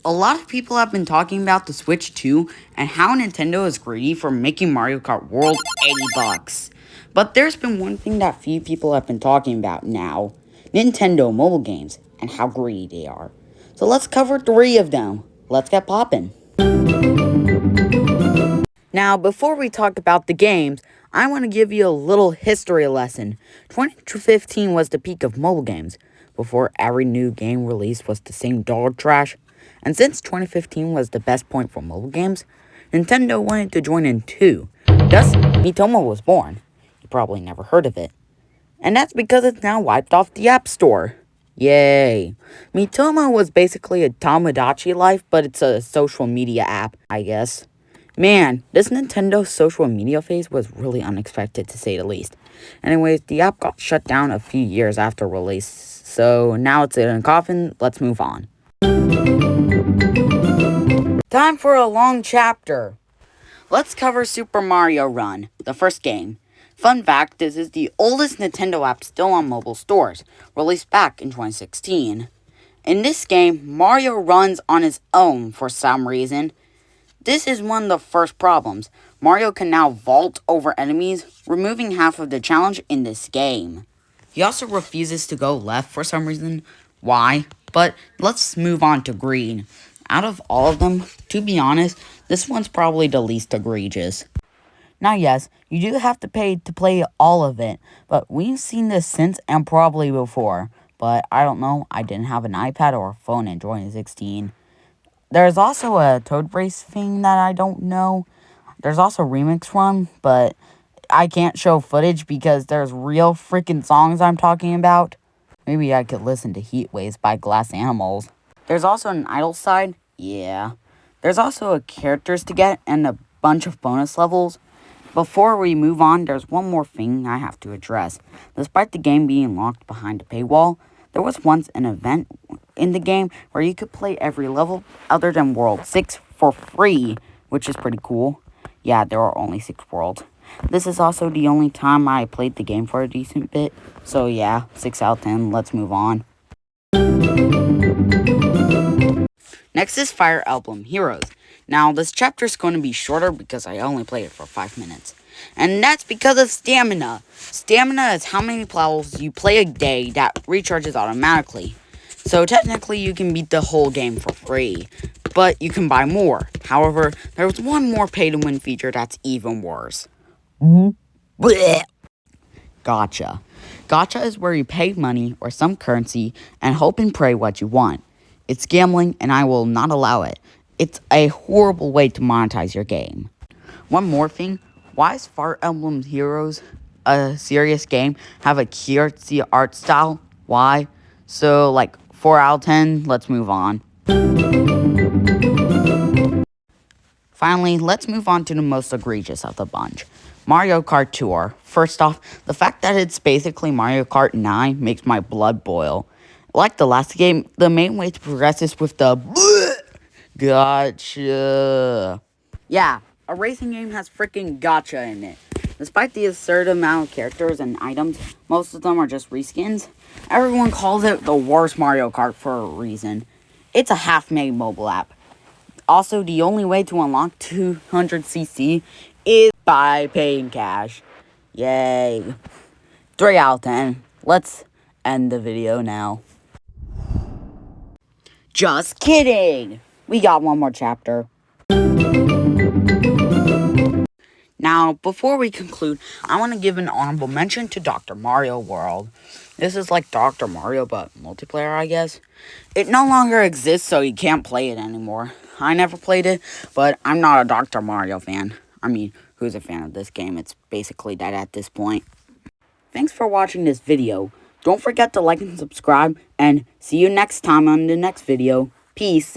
A lot of people have been talking about the Switch 2 and how Nintendo is greedy for making Mario Kart World $80. But there's been one thing that few people have been talking about now: Nintendo mobile games and how greedy they are. So let's cover 3 of them. Let's get poppin'. Now, before we talk about the games, I want to give you a little history lesson. 2015 was the peak of mobile games. Before every new game release was the same dog trash. And since 2015 was the best point for mobile games, Nintendo wanted to join in too. Thus, Miitomo was born. You probably never heard of it. And that's because it's now wiped off the App Store. Yay. Miitomo was basically a Tamagotchi life, but it's a social media app, I guess. Man, this Nintendo social media phase was really unexpected, to say the least. Anyways, the app got shut down a few years after release, so now it's in a coffin. Let's move on. Time for a long chapter. Let's cover Super Mario Run, the first game. Fun fact, this is the oldest Nintendo app still on mobile stores, released back in 2016. In this game, Mario runs on his own for some reason. This is one of the first problems. Mario can now vault over enemies, removing half of the challenge in this game. He also refuses to go left for some reason. Why? But let's move on to green. Out of all of them, to be honest, this one's probably the least egregious. Now yes, you do have to pay to play all of it, but we've seen this since and probably before. But I don't know, I didn't have an iPad or a phone in 2016. There's also a Toad Race thing that I don't know. There's also Remix Run, but I can't show footage because there's real freaking songs I'm talking about. Maybe I could listen to Heat Waves by Glass Animals. There's also an idle side. Yeah. There's also a characters to get and a bunch of bonus levels. Before we move on, there's one more thing I have to address. Despite the game being locked behind a paywall, there was once an event in the game where you could play every level other than World 6 for free, which is pretty cool. Yeah, there are only 6 worlds. This is also the only time I played the game for a decent bit. So yeah, 6 out of 10, let's move on. Next is Fire Emblem Heroes. Now, this chapter is going to be shorter because I only played it for 5 minutes. And that's because of stamina. Stamina is how many levels you play a day that recharges automatically. So technically you can beat the whole game for free, but you can buy more. However, there's one more pay-to-win feature that's even worse. Blech. Gacha. Gacha is where you pay money or some currency and hope and pray what you want. It's gambling and I will not allow it. It's a horrible way to monetize your game. One more thing, why is Fire Emblem Heroes a serious game have a cutesy art style? Why? So, like, 4 out of 10, let's move on. Finally, let's move on to the most egregious of the bunch. Mario Kart Tour. First off, the fact that it's basically Mario Kart 9 makes my blood boil. Like the last game, the main way to progress is with the gotcha. Yeah, a racing game has freaking gotcha in it. Despite the absurd amount of characters and items, most of them are just reskins. Everyone calls it the worst Mario Kart for a reason. It's a half-made mobile app. Also, the only way to unlock 200cc is by paying cash. Yay. 3 out of 10. Let's end the video now. Just kidding! We got one more chapter. Now, before we conclude, I want to give an honorable mention to Dr. Mario World. This is like Dr. Mario, but multiplayer, I guess. It no longer exists, so you can't play it anymore. I never played it, but I'm not a Dr. Mario fan. I mean, who's a fan of this game? It's basically dead at this point. Thanks for watching this video. Don't forget to like and subscribe, and see you next time on the next video. Peace.